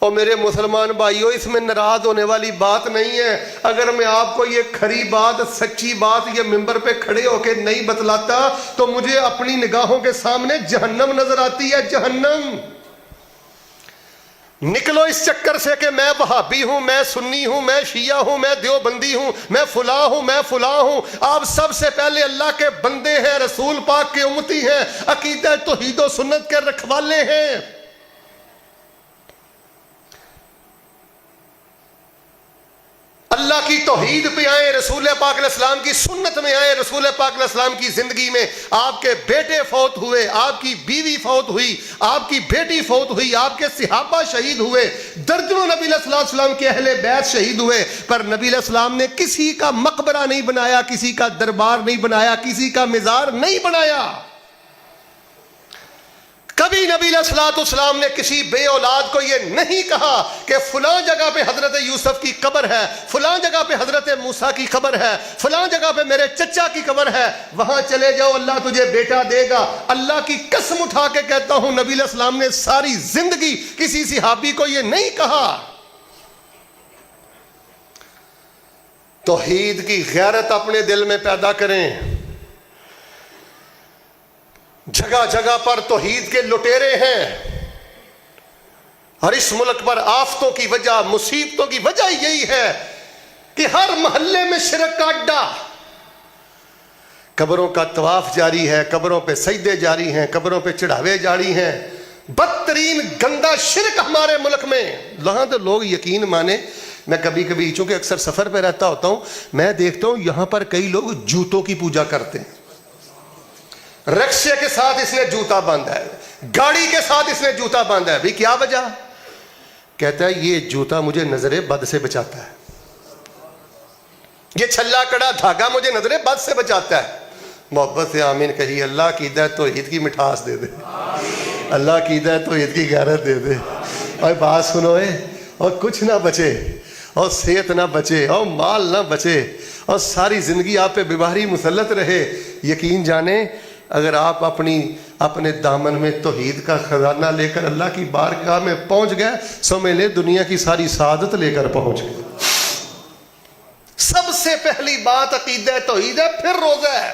اور میرے مسلمان بھائیوں، اس میں ناراض ہونے والی بات نہیں ہے اگر میں آپ کو یہ کھری بات، سچی بات یہ ممبر پہ کھڑے ہو کے نہیں بتلاتا تو مجھے اپنی نگاہوں کے سامنے جہنم نظر آتی ہے، جہنم۔ نکلو اس چکر سے کہ میں وہابی ہوں، میں سنی ہوں، میں شیعہ ہوں، میں دیوبندی ہوں، میں فلاں ہوں، میں فلاں ہوں۔ آپ سب سے پہلے اللہ کے بندے ہیں، رسول پاک کے امتی ہیں، عقیدہ توحید و سنت کے رکھوالے ہیں۔ اللہ کی توحید پہ آئیں، رسول پاک علیہ السلام کی سنت میں آئیں، رسول پاک علیہ السلام کی زندگی میں آپ کے بیٹے فوت ہوئے، آپ کی بیوی فوت ہوئی، آپ کی بیٹی فوت ہوئی، آپ کے صحابہ شہید ہوئے، درجنوں نبی علیہ السلام کے اہل بیت شہید ہوئے، پر نبی علیہ السلام نے کسی کا مقبرہ نہیں بنایا، کسی کا دربار نہیں بنایا، کسی کا مزار نہیں بنایا۔ کبھی نبی علیہ السلام نے کسی بے اولاد کو یہ نہیں کہا کہ فلاں جگہ پہ حضرت یوسف کی قبر ہے، فلاں جگہ پہ حضرت موسیٰ کی قبر ہے، فلاں جگہ پہ میرے چچا کی قبر ہے، وہاں چلے جاؤ اللہ تجھے بیٹا دے گا۔ اللہ کی قسم اٹھا کے کہتا ہوں نبی علیہ السلام نے ساری زندگی کسی صحابی کو یہ نہیں کہا۔ توحید کی غیرت اپنے دل میں پیدا کریں۔ جگہ جگہ پر توحید کے لٹیرے ہیں، اور اس ملک پر آفتوں کی وجہ، مصیبتوں کی وجہ یہی ہے کہ ہر محلے میں شرک کا اڈا، قبروں کا طواف جاری ہے، قبروں پہ سجدے جاری ہیں، قبروں پہ چڑھاوے جاری ہیں، بدترین گندا شرک ہمارے ملک میں۔ وہاں تو لوگ یقین مانے، میں کبھی کبھی چونکہ اکثر سفر پہ رہتا ہوتا ہوں، میں دیکھتا ہوں یہاں پر کئی لوگ جوتوں کی پوجا کرتے ہیں۔ رکشے کے ساتھ اس نے جوتا باندھا ہے، گاڑی کے ساتھ اس نے جوتا باندھا ہے، بھئی کیا وجہ؟ کہتا ہے یہ جوتا مجھے نظر بد سے بچاتا ہے، یہ چھلا کڑا دھاگا مجھے نظر بد سے بچاتا ہے۔ محبت سے آمین کہیے۔ اللہ کی عقیدہ توحید کی مٹھاس دے دے، اللہ کی عقیدہ توحید کی غیرت دے دے۔ اور بات سنو، اور کچھ نہ بچے، اور صحت نہ بچے، اور مال نہ بچے، اور ساری زندگی آپ پہ بیماری مسلط رہے، یقین جانیں اگر آپ اپنے دامن میں توحید کا خزانہ لے کر اللہ کی بارگاہ میں پہنچ گئے، سمجھ لے دنیا کی ساری سعادت لے کر پہنچ گئے۔ سب سے پہلی بات عقیدہ توحید ہے، پھر روزہ ہے۔